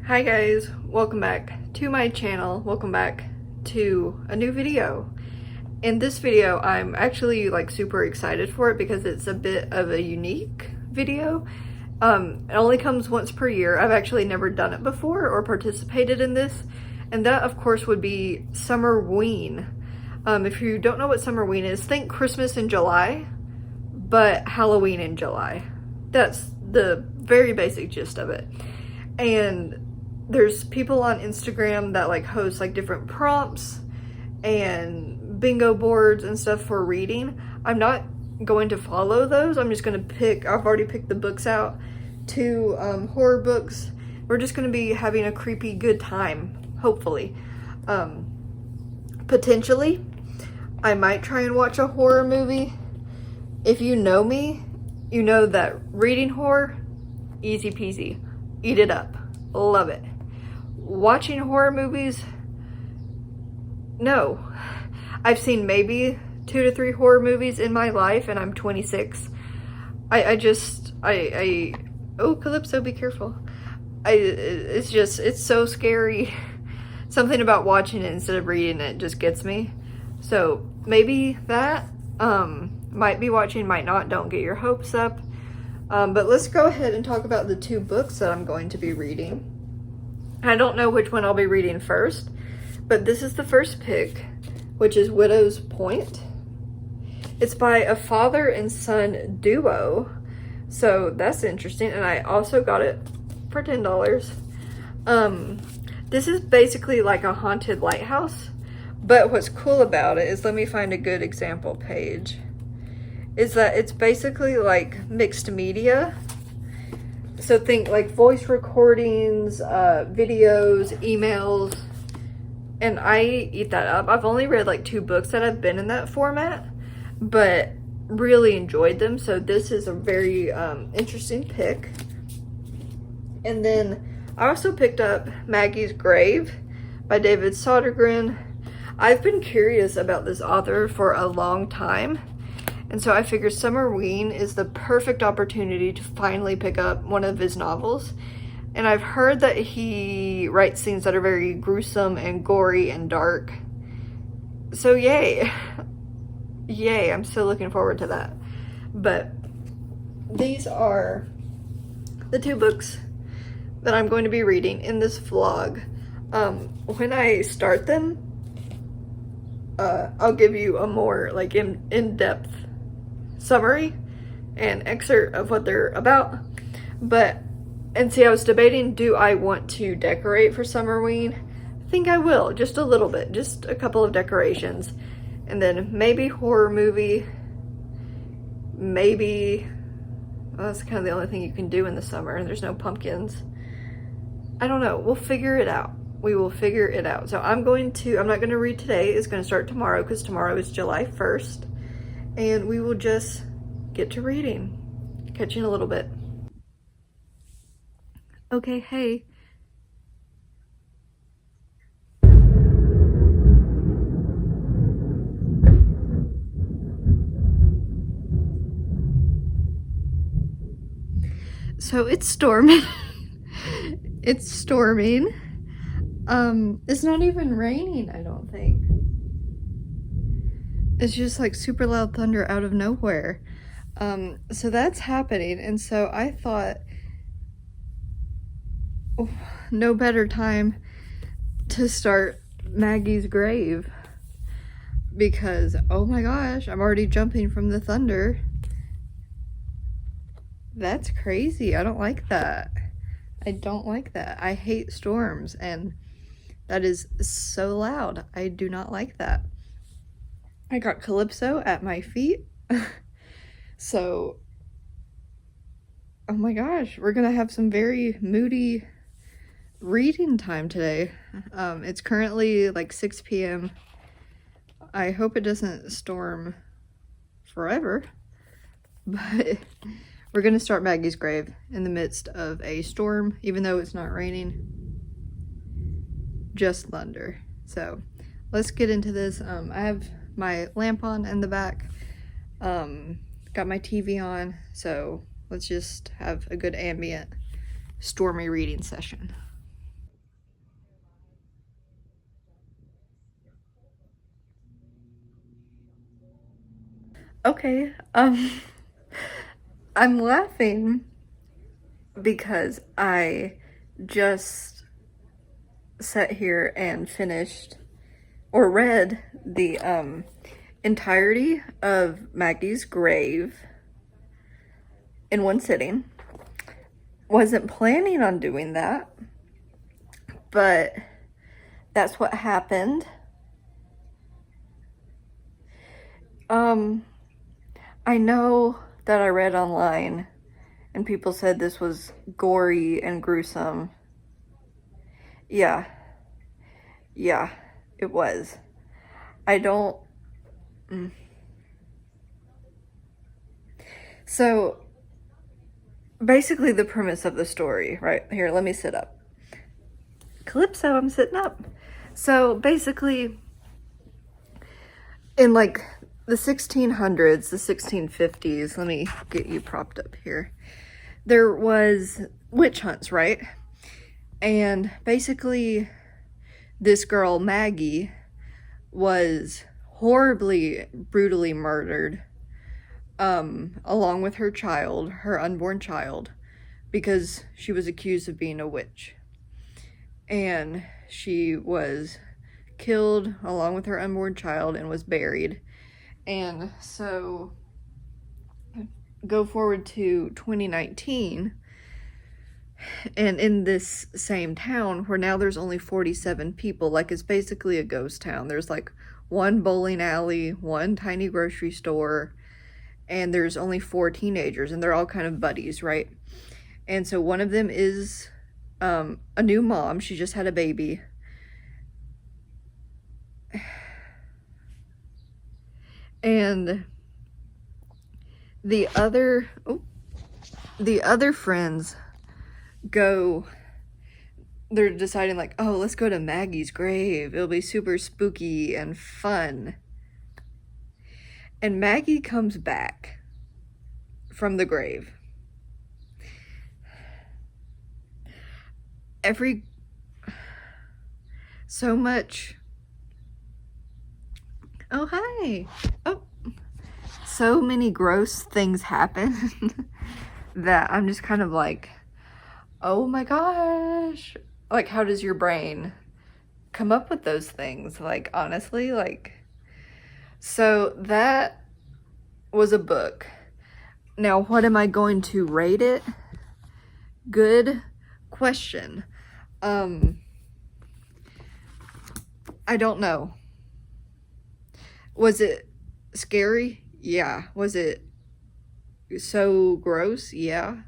Hi guys, welcome back to my channel. Welcome back to a new video. In this video, I'm actually like super excited for it because it's a bit of a unique video. It only comes once per year. I've actually never done it before or participated in this. And that of course would be Summerween. If you don't know what Summerween is, think Christmas in July, but Halloween in July. That's the very basic gist of it. And there's people on Instagram that like host like different prompts and bingo boards and stuff for reading. I'm not going to follow those. I'm just going to I've already picked the books out, two horror books. We're just going to be having a creepy good time, hopefully. Potentially, I might try and watch a horror movie. If you know me, you know that reading horror, easy peasy. Eat it up. Love it. Watching horror movies, no. I've seen maybe 2 to 3 horror movies in my life and I'm 26. Oh, Calypso, be careful. It's so scary. Something about watching it instead of reading it just gets me. So maybe that, might be watching, might not, don't get your hopes up. But let's go ahead and talk about the 2 books that I'm going to be reading. I don't know which one I'll be reading first, but this is the first pick, which is Widow's Point. It's by a father and son duo, so that's interesting, and I also got it for $10. This is basically like a haunted lighthouse, but what's cool about it is, let me find a good example page, is that it's basically like mixed media. So think like voice recordings, videos, emails, and I eat that up. I've only read like 2 books that have been in that format, but really enjoyed them. So this is a very interesting pick. And then I also picked up Maggie's Grave by David Sodergren. I've been curious about this author for a long time. And so I figured Summerween is the perfect opportunity to finally pick up one of his novels. And I've heard that he writes things that are very gruesome and gory and dark. So yay. Yay, I'm so looking forward to that. But these are the 2 books that I'm going to be reading in this vlog. When I start them, I'll give you a more like in-depth summary and excerpt of what they're about. And see, I was debating, do I want to decorate for Summerween? I think I will, just a little bit, just a couple of decorations. And then maybe horror movie, maybe, well, that's kind of the only thing you can do in the summer. There's no pumpkins. I don't know, we'll figure it out. We will figure it out. So I'm not going to read today. It's going to start tomorrow because tomorrow is July 1st. And we will just get to reading. Catch you in a little bit. Okay, hey. So it's storming. It's storming. It's not even raining, I don't think. It's just like super loud thunder out of nowhere. So that's happening. And so I thought, no better time to start Maggie's Grave, because oh my gosh, I'm already jumping from the thunder. That's crazy. I don't like that. I don't like that. I hate storms, and that is so loud. I do not like that. I got Calypso at my feet. So, oh my gosh, we're gonna have some very moody reading time today. It's currently like 6 p.m. I hope it doesn't storm forever, but we're gonna start Maggie's Grave in the midst of a storm, even though it's not raining, just thunder. So let's get into this. I have my lamp on in the back, got my TV on, so let's just have a good ambient stormy reading session. Okay, I'm laughing because I just sat here and finished or read the entirety of Maggie's Grave in one sitting. Wasn't planning on doing that, but that's what happened. I know that I read online and people said this was gory and gruesome. Yeah, yeah, it was. I don't. So basically, the premise of the story, right here, let me sit up. Calypso, I'm sitting up. So basically, in like the 1600s, the 1650s, let me get you propped up here. There was witch hunts, right? And basically, this girl, Maggie, was horribly, brutally murdered, along with her child, her unborn child, because she was accused of being a witch. And she was killed along with her unborn child and was buried. And so go forward to 2019, and in this same town where now there's only 47 people, like it's basically a ghost town. There's like one bowling alley, one tiny grocery store, and there's only 4 teenagers, and they're all kind of buddies, right? And so one of them is a new mom. She just had a baby. And the other friends go, they're deciding like, oh, let's go to Maggie's grave. It'll be super spooky and fun. And Maggie comes back from the grave. So much. Oh, hi. Oh, so many gross things happen that I'm just kind of like, oh my gosh. Like, how does your brain come up with those things? Like, honestly, like, so that was a book. Now, what am I going to rate it? Good question. I don't know. Was it scary? Yeah. Was it so gross? Yeah.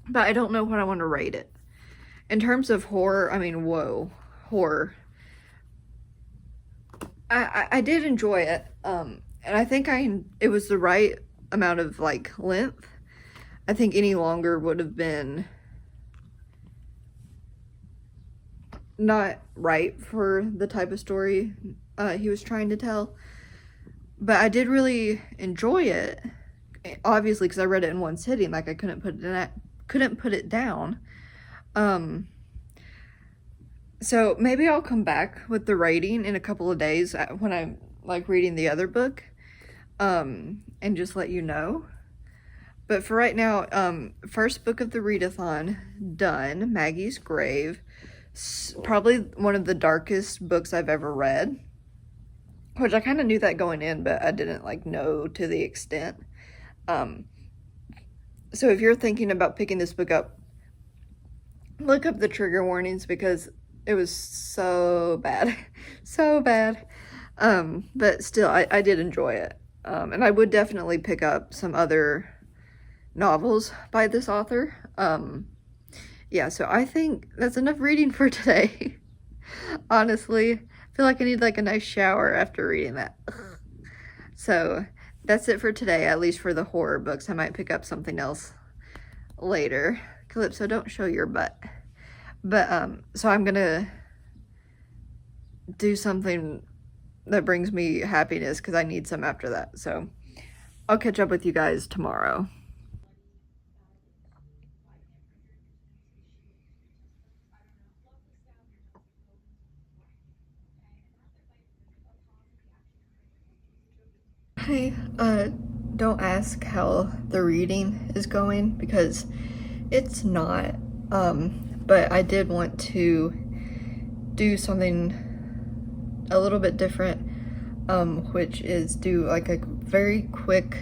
But I don't know what I want to rate it. In terms of horror, I mean, whoa, horror. I did enjoy it. And I think it was the right amount of like length. I think any longer would have been not right for the type of story he was trying to tell. But I did really enjoy it, obviously, because I read it in one sitting. Like, I couldn't put it down. So maybe I'll come back with the rating in a couple of days when I'm like reading the other book, and just let you know. But for right now, first book of the readathon done, Maggie's Grave. Probably one of the darkest books I've ever read, which I kind of knew that going in, but I didn't like know to the extent. So if you're thinking about picking this book up, look up the trigger warnings because it was so bad. So bad. But still, I did enjoy it. And I would definitely pick up some other novels by this author. Yeah, so I think that's enough reading for today. Honestly, I feel like I need like a nice shower after reading that. So that's it for today, at least for the horror books. I might pick up something else later. Calypso, don't show your butt. But so I'm gonna do something that brings me happiness because I need some after that. So I'll catch up with you guys tomorrow. Hey, don't ask how the reading is going because it's not. But I did want to do something a little bit different, which is do like a very quick,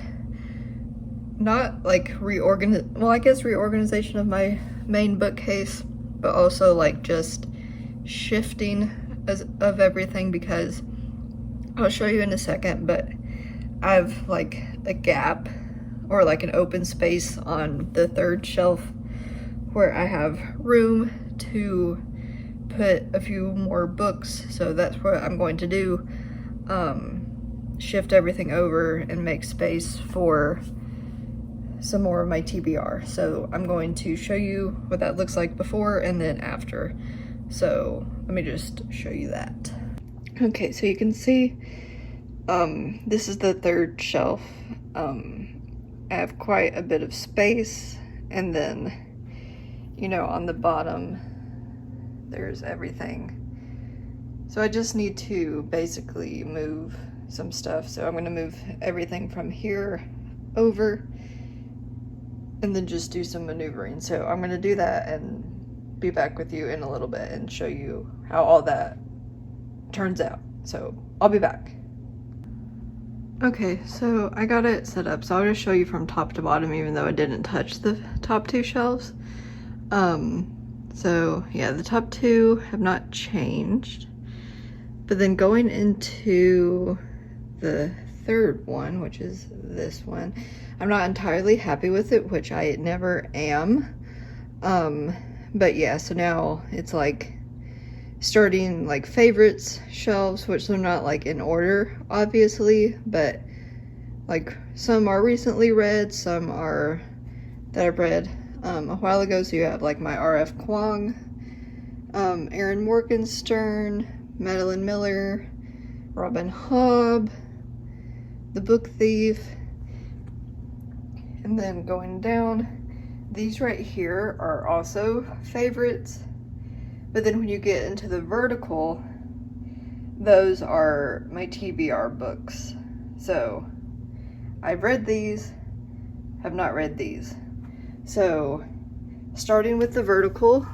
not like reorganization of my main bookcase, but also like just shifting of everything, because I'll show you in a second, but I have like a gap or like an open space on the third shelf where I have room to put a few more books. So that's what I'm going to do, shift everything over and make space for some more of my TBR. So I'm going to show you what that looks like before and then after. So let me just show you that. Okay, so you can see this is the third shelf. I have quite a bit of space, and then, you know, on the bottom there's everything. So I just need to basically move some stuff. So I'm going to move everything from here over and then just do some maneuvering. So I'm going to do that and be back with you in a little bit and show you how all that turns out. So I'll be back. Okay, so I got it set up, so I'll just show you from top to bottom, even though I didn't touch the top two shelves. So yeah, the top two have not changed, but then going into the third one, which is this one, I'm not entirely happy with it, which I never am. But yeah, so now it's like starting like favorites shelves, which they're not like in order obviously, but like some are recently read, some are that I've read a while ago. So you have like my R.F. Kuang, Aaron Morgenstern, Madeline Miller, Robin Hobb, The Book Thief, and then going down, these right here are also favorites. But then when you get into the vertical, those are my TBR books. So I've read these, have not read these. So starting with the vertical,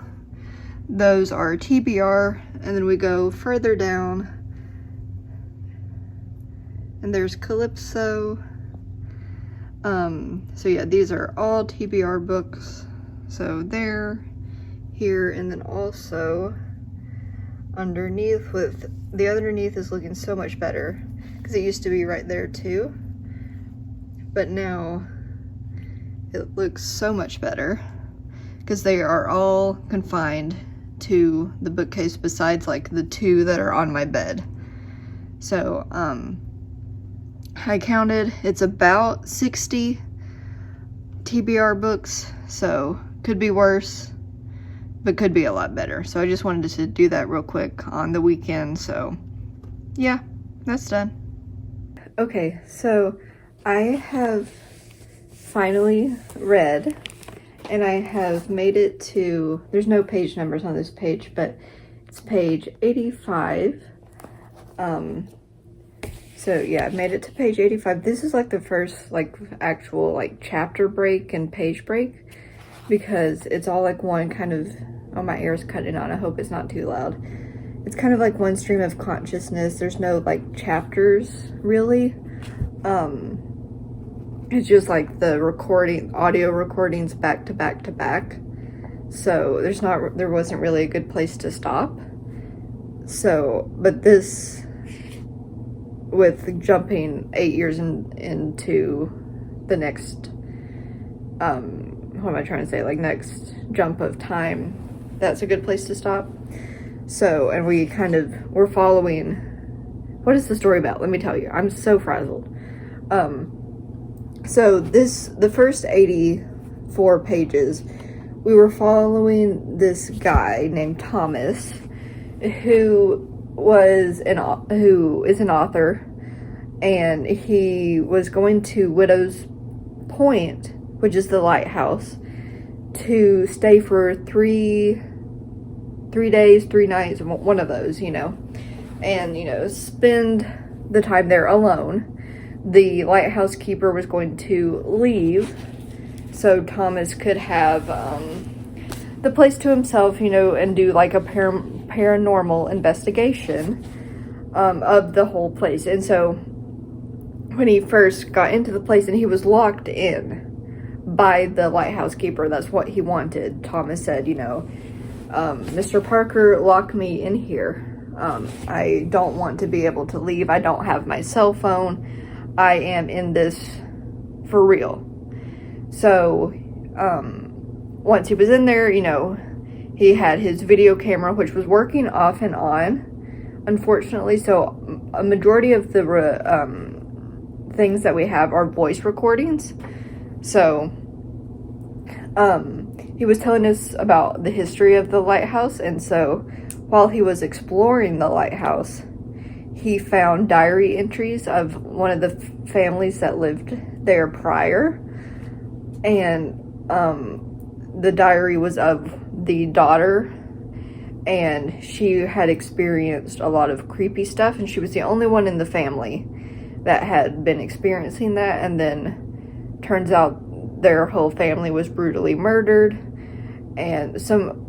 those are TBR, and then we go further down and there's Calypso. So yeah, these are all TBR books. So there, here, and then also underneath, with the underneath is looking so much better because it used to be right there too, but now it looks so much better because they are all confined to the bookcase besides like the two that are on my bed. So I counted, it's about 60 TBR books, so could be worse, but could be a lot better. So I just wanted to do that real quick on the weekend. So yeah, that's done. Okay, so I have finally read, and I have made it to, there's no page numbers on this page, but it's page 85. So yeah, I've made it to page 85. This is like the first like actual like chapter break and page break, because it's all like one kind of, oh, my ear's cutting on, I hope it's not too loud. It's kind of like one stream of consciousness. There's no like chapters really. It's just like the audio recordings back to back to back. So there wasn't really a good place to stop. So, but this, with jumping 8 years into the next, what am I trying to say? Like next jump of time, that's a good place to stop. So, and we're following, what is the story about? Let me tell you, I'm so frazzled. So the first 84 pages, we were following this guy named Thomas, who is an author, and he was going to Widow's Point, which is the lighthouse, to stay for three days, 3 nights, one of those, and spend the time there alone. the lighthouse keeper was going to leave so Thomas could have the place to himself, you know, and do like a paranormal investigation of the whole place. And so when he first got into the place, and he was locked in by the lighthouse keeper, that's what he wanted. Thomas said, you know, Mr. Parker, lock me in here. I don't want to be able to leave. I don't have my cell phone. I am in this for real. So, once he was in there, you know, he had his video camera, which was working off and on, unfortunately. So, a majority of the things that we have are voice recordings. So, he was telling us about the history of the lighthouse, and so while he was exploring the lighthouse, he found diary entries of one of the families that lived there prior, and the diary was of the daughter, and she had experienced a lot of creepy stuff, and she was the only one in the family that had been experiencing that. And then turns out their whole family was brutally murdered, and some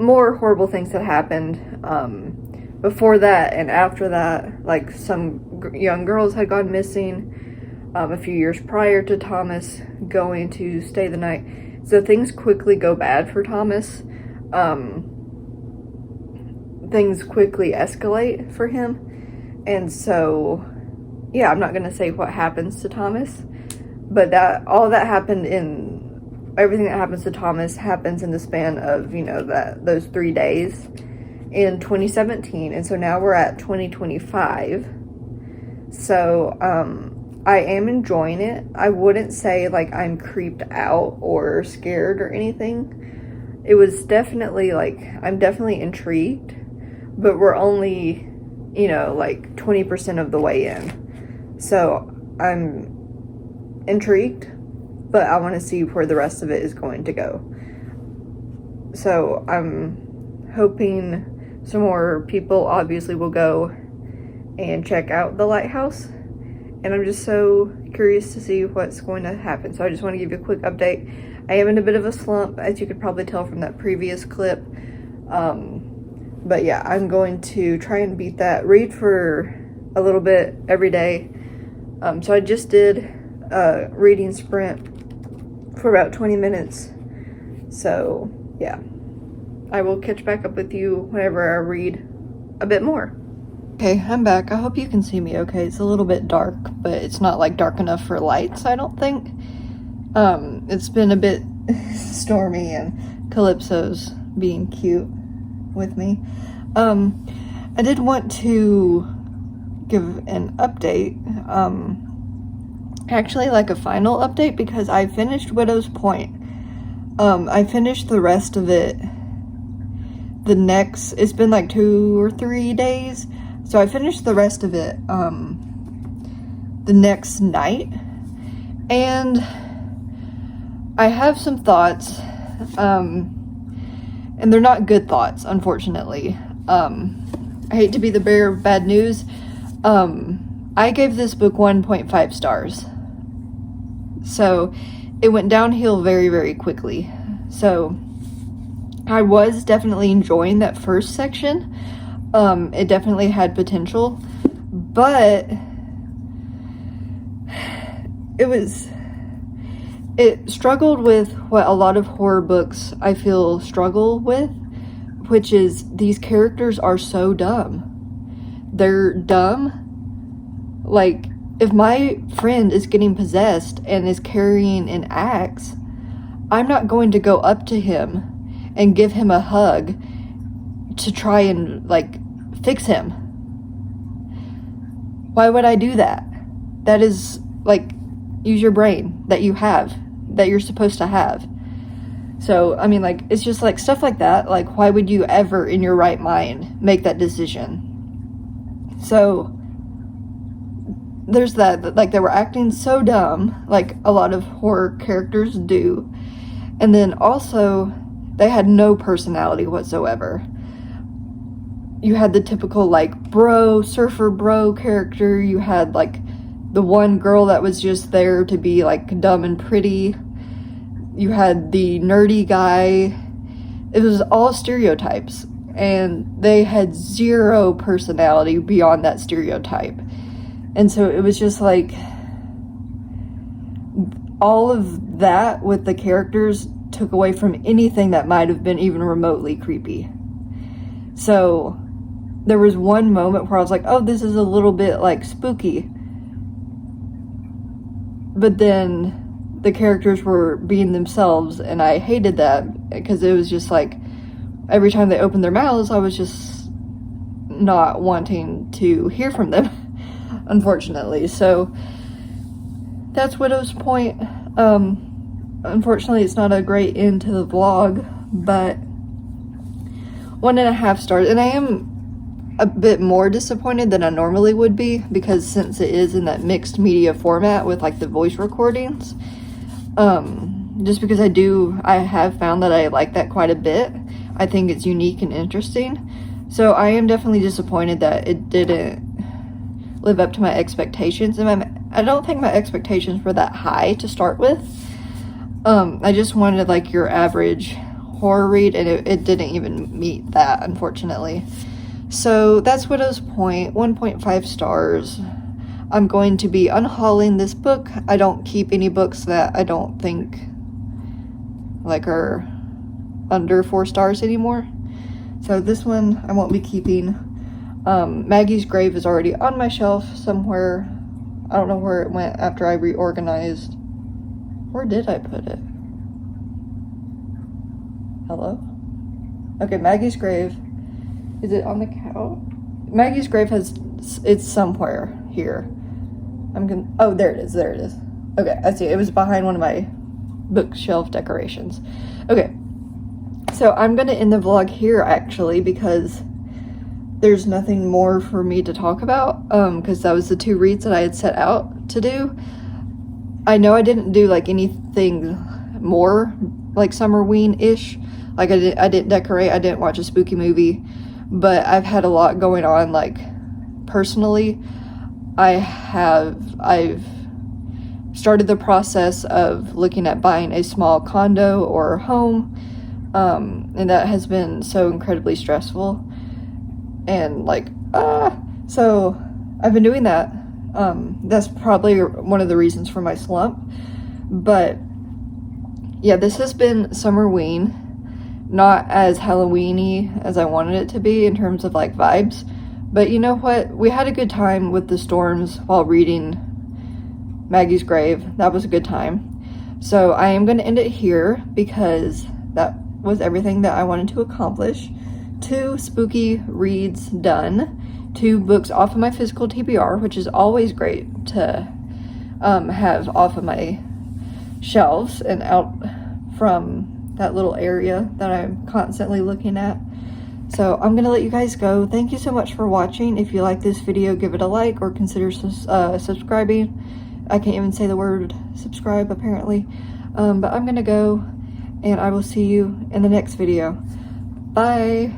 more horrible things that happened before that and after that. Like some young girls had gone missing a few years prior to Thomas going to stay the night. So things quickly go bad for Thomas. Things quickly escalate for him. And so, yeah, I'm not going to say what happens to Thomas, but all that happened everything that happens to Thomas happens in the span of, you know, those 3 days in 2017. And so now we're at 2025. So, I am enjoying it. I wouldn't say like I'm creeped out or scared or anything. It was definitely like, I'm definitely intrigued, but we're only, you know, like 20% of the way in. So I'm intrigued, but I want to see where the rest of it is going to go. So I'm hoping some more people obviously will go and check out the lighthouse. And I'm just so curious to see what's going to happen. So I just want to give you a quick update. I am in a bit of a slump, as you could probably tell from that previous clip. But yeah, I'm going to try and beat that. Read for a little bit every day. So I just did a reading sprint for about 20 minutes. So yeah, I will catch back up with you whenever I read a bit more. Okay, I'm back. I hope you can see me okay. It's a little bit dark, but it's not like dark enough for lights, I don't think. It's been a bit stormy, and Calypso's being cute with me. I did want to give an update. Actually, like a final update, because I finished Widow's Point. I finished the rest of it it's been like 2 or 3 days. So I finished the rest of it the next night, and I have some thoughts, and they're not good thoughts, unfortunately. I hate to be the bearer of bad news. I gave this book 1.5 stars. So it went downhill very, very quickly. So I was definitely enjoying that first section. It definitely had potential, but it struggled with what a lot of horror books I feel struggle with, which is these characters are so dumb. They're dumb. Like, if my friend is getting possessed and is carrying an axe, I'm not going to go up to him and give him a hug to try and, like, fix him. Why would I do that? That is, like, use your brain that you have, that you're supposed to have. So, I mean, like, it's just, like, stuff like that. Like, why would you ever, in your right mind, make that decision? So, there's that, like, they were acting so dumb, like a lot of horror characters do. And then also, they had no personality whatsoever. You had the typical, like, surfer bro character. You had, like, the one girl that was just there to be like dumb and pretty. You had the nerdy guy. It was all stereotypes, and they had zero personality beyond that stereotype. And so it was just like all of that with the characters took away from anything that might have been even remotely creepy. So there was one moment where I was like, oh, this is a little bit like spooky. But then the characters were being themselves, and I hated that because it was just like every time they opened their mouths, I was just not wanting to hear from them, unfortunately. So that's Widow's Point. Unfortunately, it's not a great end to the vlog, but 1.5 stars. And I am a bit more disappointed than I normally would be, because since it is in that mixed media format with like the voice recordings, just because I have found that I like that quite a bit. I think it's unique and interesting. So I am definitely disappointed that it didn't live up to my expectations. And I don't think my expectations were that high to start with. I just wanted like your average horror read, and it didn't even meet that, unfortunately. So that's Widow's Point, 1.5 stars. I'm going to be unhauling this book. I don't keep any books that I don't think like are under 4 stars anymore. So this one I won't be keeping. Maggie's Grave is already on my shelf somewhere. I don't know where it went after I reorganized. Where did I put it? Hello? Okay, Maggie's Grave. Is it on the couch? Maggie's Grave it's somewhere here. Oh, there it is, Okay, I see, it was behind one of my bookshelf decorations. Okay, so I'm gonna end the vlog here actually, because there's nothing more for me to talk about, because that was the 2 reads that I had set out to do. I know I didn't do like anything more like Summerween-ish. Like I didn't decorate, I didn't watch a spooky movie, but I've had a lot going on, like personally. I've started the process of looking at buying a small condo or home, and that has been so incredibly stressful, and like so I've been doing that. That's probably one of the reasons for my slump. But yeah, this has been Summerween, not as Halloween-y as I wanted it to be in terms of like vibes. But you know what? We had a good time with the storms while reading Maggie's Grave. That was a good time. So I am going to end it here, because that was everything that I wanted to accomplish. 2 spooky reads done. 2 books off of my physical TBR, which is always great to have off of my shelves and out from that little area that I'm constantly looking at. So I'm going to let you guys go. Thank you so much for watching. If you like this video, give it a like or consider subscribing. I can't even say the word subscribe apparently. But I'm going to go, and I will see you in the next video. Bye.